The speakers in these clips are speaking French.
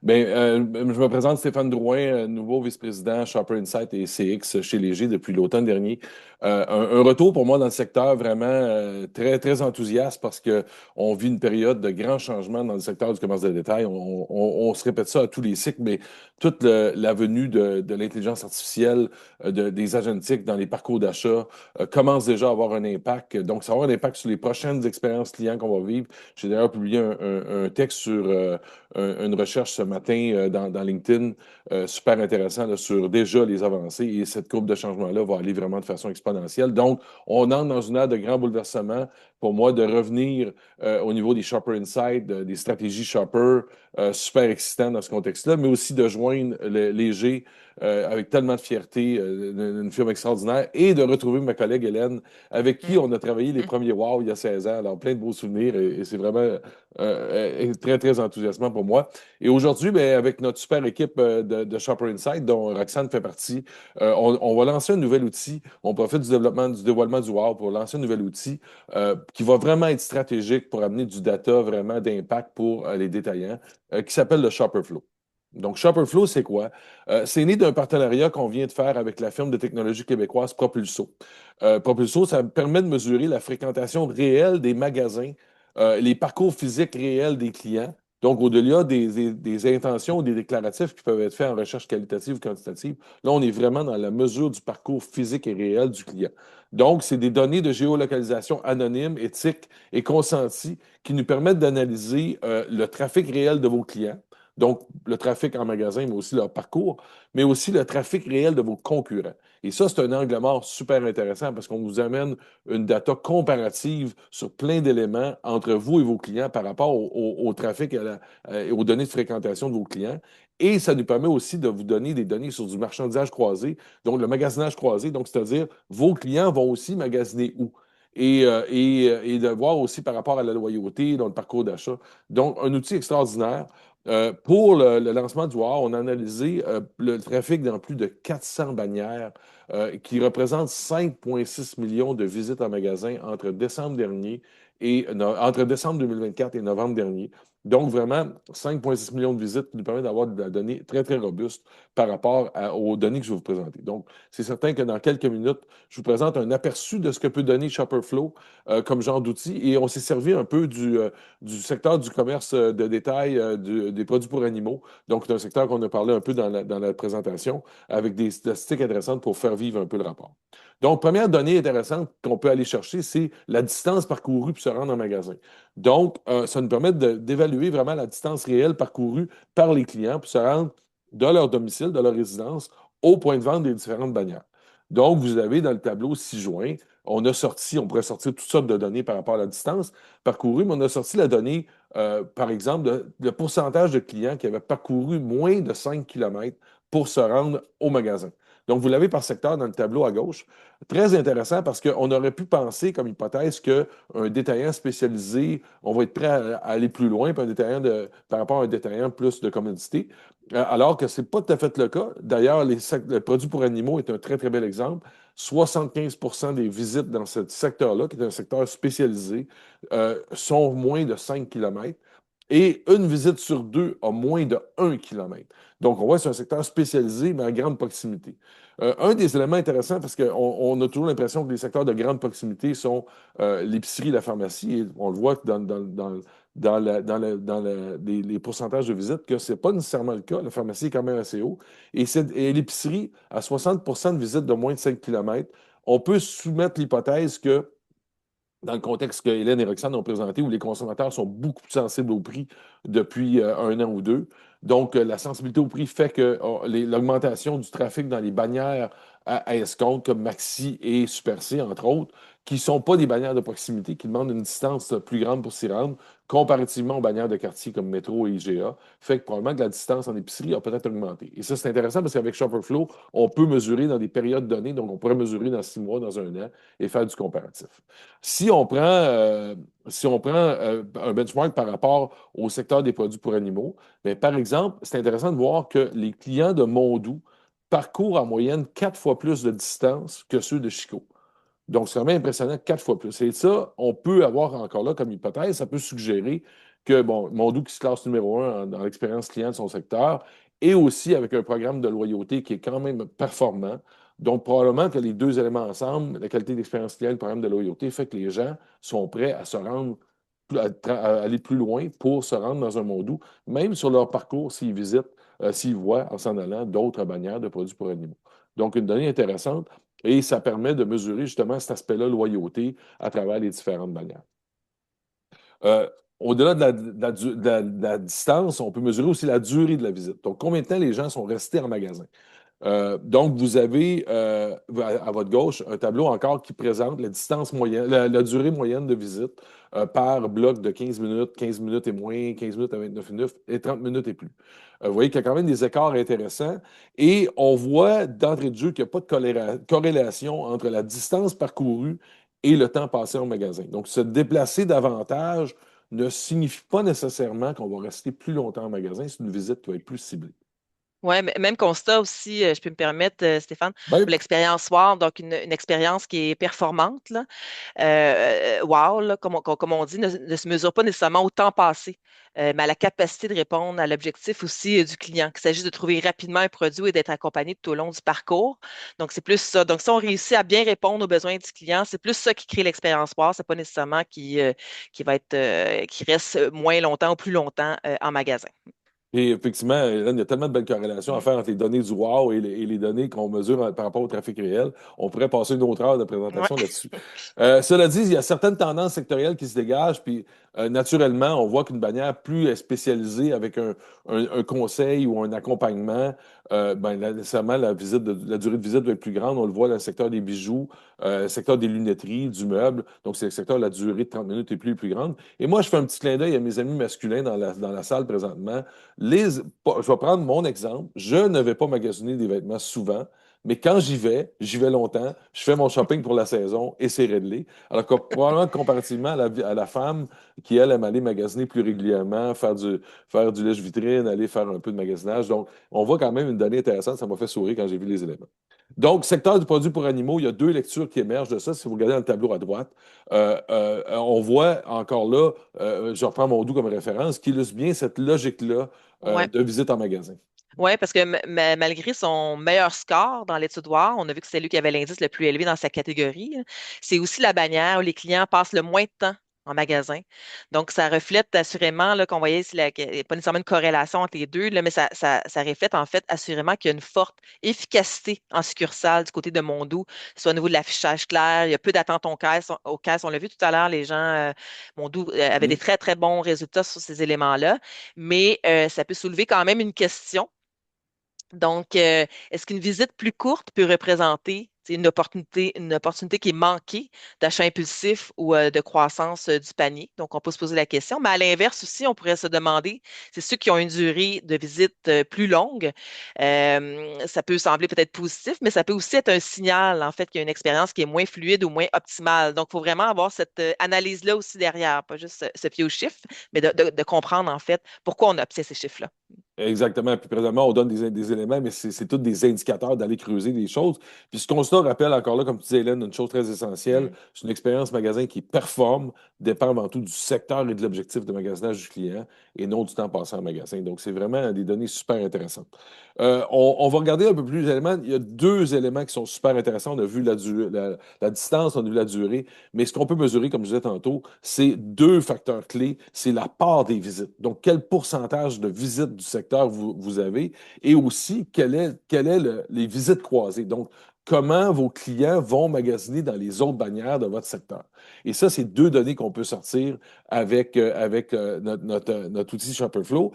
Bien, je me présente Stéphane Drouin, nouveau vice-président Shopper Insight et CX chez Léger depuis l'automne dernier. Un retour pour moi dans le secteur vraiment très, très enthousiaste parce que on vit une période de grands changements dans le secteur du commerce de détail. On se répète ça à tous les cycles, mais toute la venue de l'intelligence artificielle, des agentiques dans les parcours d'achat commence déjà à avoir un impact. Donc, ça va avoir un impact sur les prochaines expériences clients qu'on va vivre. J'ai d'ailleurs publié un texte sur une recherche ce matin dans LinkedIn, super intéressant là, sur déjà les avancées et cette courbe de changement-là va aller vraiment de façon exponentielle. Donc, on entre dans une ère de grands bouleversements. Pour moi, de revenir au niveau des Shopper Insight, des stratégies Shopper, super excitant dans ce contexte-là, mais aussi de joindre Léger avec tellement de fierté, une firme extraordinaire, et de retrouver ma collègue Hélène, avec qui Mm. on a travaillé les premiers Wow il y a 16 ans. Alors, plein de beaux souvenirs et c'est vraiment très, très enthousiasmant pour moi. Et aujourd'hui, ben, avec notre super équipe de Shopper Insight, dont Roxane fait partie, on va lancer un nouvel outil. On profite du dévoilement du Wow pour lancer un nouvel outil qui va vraiment être stratégique pour amener du data vraiment d'impact pour les détaillants, qui s'appelle le Shopper Flow. Donc, Shopper Flow, c'est quoi? C'est né d'un partenariat qu'on vient de faire avec la firme de technologie québécoise Propulso. Propulso, ça permet de mesurer la fréquentation réelle des magasins, les parcours physiques réels des clients. Donc, au-delà des intentions ou des déclaratifs qui peuvent être faits en recherche qualitative ou quantitative, là, on est vraiment dans la mesure du parcours physique et réel du client. Donc, c'est des données de géolocalisation anonymes, éthiques et consenties qui nous permettent d'analyser le trafic réel de vos clients. Donc, le trafic en magasin, mais aussi leur parcours, mais aussi le trafic réel de vos concurrents. Et ça, c'est un angle mort super intéressant parce qu'on vous amène une data comparative sur plein d'éléments entre vous et vos clients par rapport au trafic et aux données de fréquentation de vos clients. Et ça nous permet aussi de vous donner des données sur du marchandisage croisé, donc le magasinage croisé, donc c'est-à-dire vos clients vont aussi magasiner où. Et de voir aussi par rapport à la loyauté dans le parcours d'achat. Donc, un outil extraordinaire. Pour le lancement du WOW, on a analysé le trafic dans plus de 400 bannières qui représentent 5,6 millions de visites en magasin entre décembre dernier entre décembre 2024 et novembre dernier. Donc, vraiment, 5,6 millions de visites qui nous permettent d'avoir de la donnée très, très robuste par rapport aux données que je vais vous présenter. Donc, c'est certain que dans quelques minutes, je vous présente un aperçu de ce que peut donner Shopperflow comme genre d'outil. Et on s'est servi un peu du secteur du commerce de détail des produits pour animaux. Donc, c'est un secteur qu'on a parlé un peu dans la présentation avec des statistiques intéressantes pour faire vivre un peu le rapport. Donc, première donnée intéressante qu'on peut aller chercher, c'est la distance parcourue pour se rendre en magasin. Donc, ça nous permet d'évaluer vraiment la distance réelle parcourue par les clients pour se rendre de leur domicile, de leur résidence, au point de vente des différentes bannières. Donc, vous avez dans le tableau ci-joint, on pourrait sortir toutes sortes de données par rapport à la distance parcourue, mais on a sorti la donnée, par exemple, de pourcentage de clients qui avaient parcouru moins de 5 kilomètres pour se rendre au magasin. Donc, vous l'avez par secteur dans le tableau à gauche. Très intéressant parce qu'on aurait pu penser comme hypothèse qu'un détaillant spécialisé, on va être prêt à aller plus loin par rapport à un détaillant plus de commodité, alors que ce n'est pas tout à fait le cas. D'ailleurs, le produit pour animaux est un très, très bel exemple. 75 des visites dans ce secteur-là, qui est un secteur spécialisé, sont moins de 5 kilomètres. Et une visite sur deux a moins de 1 kilomètre. Donc, on voit que c'est un secteur spécialisé, mais à grande proximité. Un des éléments intéressants, parce qu'on a toujours l'impression que les secteurs de grande proximité sont l'épicerie, la pharmacie, et on le voit dans les pourcentages de visites que ce n'est pas nécessairement le cas. La pharmacie est quand même assez haut. Et l'épicerie, à 60 de visites de moins de 5 kilomètres, on peut soumettre l'hypothèse que dans le contexte que Hélène et Roxane ont présenté, où les consommateurs sont beaucoup plus sensibles au prix depuis un an ou deux. Donc, la sensibilité au prix fait que l'augmentation du trafic dans les bannières à escompte, comme Maxi et Super C, entre autres, qui ne sont pas des bannières de proximité, qui demandent une distance plus grande pour s'y rendre, comparativement aux bannières de quartier comme Métro et IGA, fait que probablement que la distance en épicerie a peut-être augmenté. Et ça, c'est intéressant parce qu'avec Shopperflow, on peut mesurer dans des périodes données, donc on pourrait mesurer dans 6 mois, dans un an, et faire du comparatif. Si on prend, si on prend un benchmark par rapport au secteur des produits pour animaux, bien, par exemple, c'est intéressant de voir que les clients de Mondou parcourent en moyenne 4 fois plus de distance que ceux de Chico. Donc, c'est vraiment impressionnant, 4 fois plus. Et ça, on peut avoir encore là comme hypothèse, ça peut suggérer que, bon, Mondou qui se classe numéro un dans l'expérience client de son secteur, et aussi avec un programme de loyauté qui est quand même performant. Donc, probablement que les deux éléments ensemble, la qualité d'expérience client et le programme de loyauté, fait que les gens sont prêts à se rendre, à aller plus loin pour se rendre dans un Mondou, même sur leur parcours s'ils visitent, s'ils voient en s'en allant d'autres bannières de produits pour animaux. Donc, une donnée intéressante et ça permet de mesurer justement cet aspect-là, loyauté, à travers les différentes bannières. Euh, Au-delà de la distance, on peut mesurer aussi la durée de la visite. Donc, combien de temps les gens sont restés en magasin. Donc, vous avez à votre gauche un tableau encore qui présente la distance moyenne, la durée moyenne de visite par bloc de 15 minutes et moins, 15 minutes à 29 minutes et 30 minutes et plus. Vous voyez qu'il y a quand même des écarts intéressants et on voit d'entrée de jeu qu'il n'y a pas de corrélation entre la distance parcourue et le temps passé en magasin. Donc, se déplacer davantage ne signifie pas nécessairement qu'on va rester plus longtemps en magasin. C'est une visite qui va être plus ciblée. Oui, même constat aussi, je peux me permettre, Stéphane, Ben, pour l'expérience soir, donc une expérience qui est performante, là. Wow, là, comme on dit, ne se mesure pas nécessairement au temps passé, mais à la capacité de répondre à l'objectif aussi du client, qu'il s'agisse de trouver rapidement un produit et d'être accompagné tout au long du parcours. Donc, c'est plus ça. Donc, si on réussit à bien répondre aux besoins du client, c'est plus ça qui crée l'expérience wow. C'est pas nécessairement qui va être, qui reste moins longtemps ou plus longtemps en magasin. et effectivement, Hélène, il y a tellement de belles corrélations à Mm. faire entre les données du wow et les données qu'on mesure par rapport au trafic réel. On pourrait passer une autre heure de Ouais. présentation là-dessus. Cela dit, il y a certaines tendances sectorielles qui se dégagent, puis naturellement, on voit qu'une bannière plus spécialisée avec un conseil ou un accompagnement, ben, nécessairement, la durée de visite va être plus grande. On le voit dans le secteur des bijoux, le secteur des lunetteries, du meuble. Donc, c'est le secteur où la durée de 30 minutes est plus grande. Et moi, je fais un petit clin d'œil à mes amis masculins dans la salle présentement. Je vais prendre mon exemple. Je ne vais pas magasiner des vêtements souvent, mais quand j'y vais longtemps, je fais mon shopping pour la saison et c'est réglé. Alors que probablement comparativement à la femme qui, elle, aime aller magasiner plus régulièrement, faire du lèche-vitrine, aller faire un peu de magasinage. Donc, on voit quand même une donnée intéressante. Ça m'a fait sourire quand j'ai vu les éléments. Donc, secteur du produit pour animaux, il y a deux lectures qui émergent de ça. Si vous regardez dans le tableau à droite, on voit encore là, je reprends mon doux comme référence, qui illustre bien cette logique-là Ouais. de visite en magasin. Oui, parce que malgré son meilleur score dans l'étude WAR, on a vu que c'est lui qui avait l'indice le plus élevé dans sa catégorie, là. C'est aussi la bannière où les clients passent le moins de temps en magasin. Donc, ça reflète assurément là, qu'on voyait qu'il n'y a pas nécessairement une corrélation entre les deux, là, mais ça reflète en fait assurément qu'il y a une forte efficacité en succursale du côté de Mondou, soit au niveau de l'affichage clair, il y a peu d'attente aux caisses. On l'a vu tout à l'heure, les gens, Mondou avait des Mhm. très, très bons résultats sur ces éléments-là, mais ça peut soulever quand même une question donc, est-ce qu'une visite plus courte peut représenter une opportunité qui est manquée d'achat impulsif ou de croissance du panier? Donc, on peut se poser la question. Mais à l'inverse aussi, on pourrait se demander, c'est ceux qui ont une durée de visite plus longue, ça peut sembler peut-être positif, mais ça peut aussi être un signal, en fait, qu'il y a une expérience qui est moins fluide ou moins optimale. Donc, il faut vraiment avoir cette analyse-là aussi derrière, pas juste se fier aux chiffres, mais de comprendre, en fait, pourquoi on obtient ces chiffres-là. Exactement. Puis présentement, on donne des éléments, mais c'est tous des indicateurs d'aller creuser des choses. Puis ce constat rappelle encore là, comme tu disais, Hélène, une chose très essentielle, Mm. c'est une expérience magasin qui performe, dépend avant tout du secteur et de l'objectif de magasinage du client et non du temps passé en magasin. Donc, c'est vraiment des données super intéressantes. On va regarder un peu plus d'éléments. Il y a deux éléments qui sont super intéressants. On a vu la distance, on a vu la durée, mais ce qu'on peut mesurer, comme je disais tantôt, c'est deux facteurs clés. C'est la part des visites. Donc, quel pourcentage de visites du secteur vous avez et aussi quel est les visites croisées. Donc, comment vos clients vont magasiner dans les autres bannières de votre secteur. Et ça, c'est deux données qu'on peut sortir avec notre outil Shopperflow.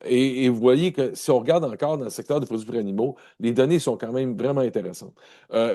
Et vous voyez que si on regarde encore dans le secteur des produits pour animaux, les données sont quand même vraiment intéressantes.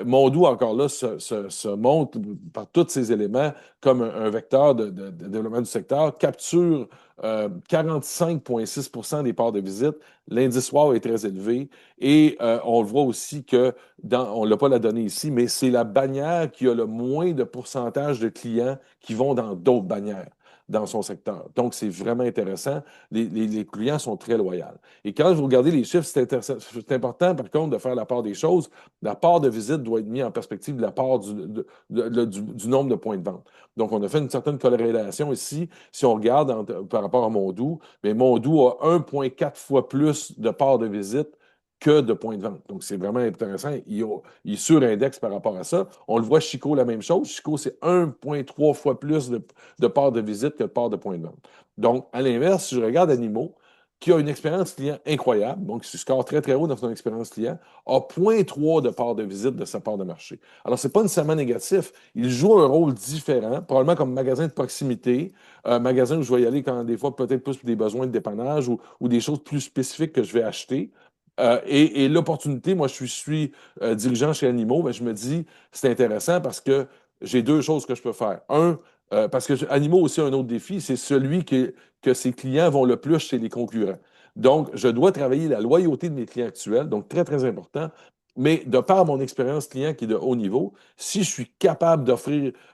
Mondou, encore là, se montre par tous ces éléments comme un vecteur de développement du secteur, capture 45,6 des parts de visite. L'indice WOW est très élevé et on le voit aussi que, on ne l'a pas la donnée ici, mais c'est la bannière qui a le moins de pourcentage de clients qui vont dans d'autres bannières. dans son secteur. Donc, c'est vraiment intéressant. Les clients sont très loyaux. Et quand vous regardez les chiffres, c'est important, par contre, de faire la part des choses. La part de visite doit être mise en perspective de la part du nombre de points de vente. Donc, on a fait une certaine corrélation ici. Si on regarde par rapport à Mondou, bien, Mondou a 1,4 fois plus de parts de visite que de points de vente. Donc, c'est vraiment intéressant. Il surindexe par rapport à ça. On le voit, Chico, la même chose. Chico, c'est 1,3 fois plus de parts de visite que de parts de points de vente. Donc, à l'inverse, si je regarde Animaux, qui a une expérience client incroyable, donc qui score très, très haut dans son expérience client, a 0,3 de part de visite de sa part de marché. Alors, ce n'est pas nécessairement négatif. Il joue un rôle différent, probablement comme magasin de proximité, magasin où je vais y aller quand des fois peut-être plus pour des besoins de dépannage ou des choses plus spécifiques que je vais acheter. Et l'opportunité, moi, je suis dirigeant chez Animaux, mais je me dis, c'est intéressant parce que j'ai deux choses que je peux faire. Un, parce que Animaux aussi a un autre défi, c'est celui que ses clients vont le plus chez les concurrents. Donc, je dois travailler la loyauté de mes clients actuels, donc très, très important. Mais de par mon expérience client qui est de haut niveau, si je suis capable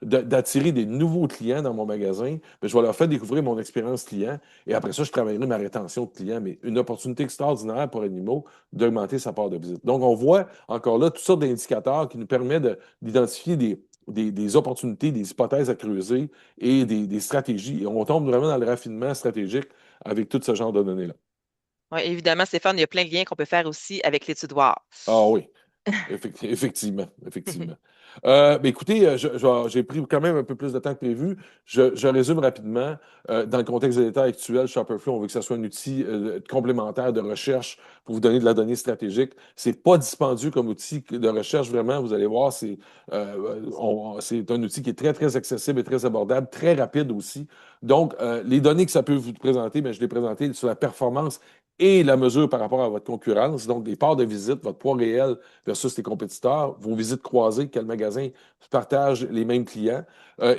d'attirer des nouveaux clients dans mon magasin, bien, je vais leur faire découvrir mon expérience client et après ça, je travaillerai ma rétention de clients. Mais une opportunité extraordinaire pour Animaux d'augmenter sa part de visite. Donc, on voit encore là toutes sortes d'indicateurs qui nous permettent d'identifier des opportunités, des hypothèses à creuser et des stratégies. Et on tombe vraiment dans le raffinement stratégique avec tout ce genre de données-là. Oui, évidemment, Stéphane, il y a plein de liens qu'on peut faire aussi avec l'étudoir. Ah oui. Effectivement, effectivement. Ben écoutez, j'ai pris quand même un peu plus de temps que prévu. Je résume rapidement. Dans le contexte de l'état actuel, Shopperflow, on veut que ce soit un outil complémentaire de recherche pour vous donner de la donnée stratégique. C'est pas dispendieux comme outil de recherche, vraiment. Vous allez voir, c'est un outil qui est très, très accessible et très abordable, très rapide aussi. Donc, les données que ça peut vous présenter, ben, je l'ai présenté sur la performance et la mesure par rapport à votre concurrence. Donc, des parts de visite, votre poids réel versus les compétiteurs, vos visites croisées, quel magasin partage les mêmes clients.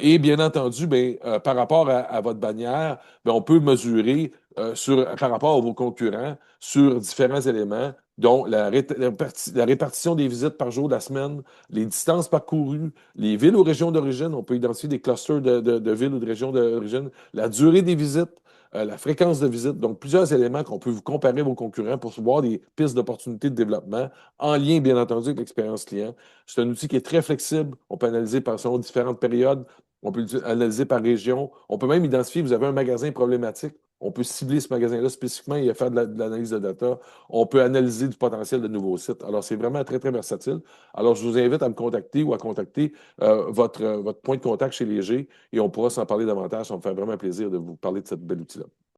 Et bien entendu, ben, par rapport à votre bannière, ben, on peut mesurer par rapport à vos concurrents sur différents éléments, dont la répartition des visites par jour de la semaine, les distances parcourues, les villes ou régions d'origine. On peut identifier des clusters de villes ou de régions d'origine, la durée des visites, la fréquence de visite. Donc, plusieurs éléments qu'on peut vous comparer à vos concurrents pour voir des pistes d'opportunités de développement en lien, bien entendu, avec l'expérience client. C'est un outil qui est très flexible. On peut analyser selon différentes périodes. On peut analyser par région. On peut même identifier, vous avez un magasin problématique. On peut cibler ce magasin-là spécifiquement et faire de l'analyse de data. On peut analyser du potentiel de nouveaux sites. Alors, c'est vraiment très, très versatile. Alors, je vous invite à me contacter ou à contacter votre point de contact chez Léger et on pourra s'en parler davantage. Ça me fait vraiment plaisir de vous parler de cette belle outil-là.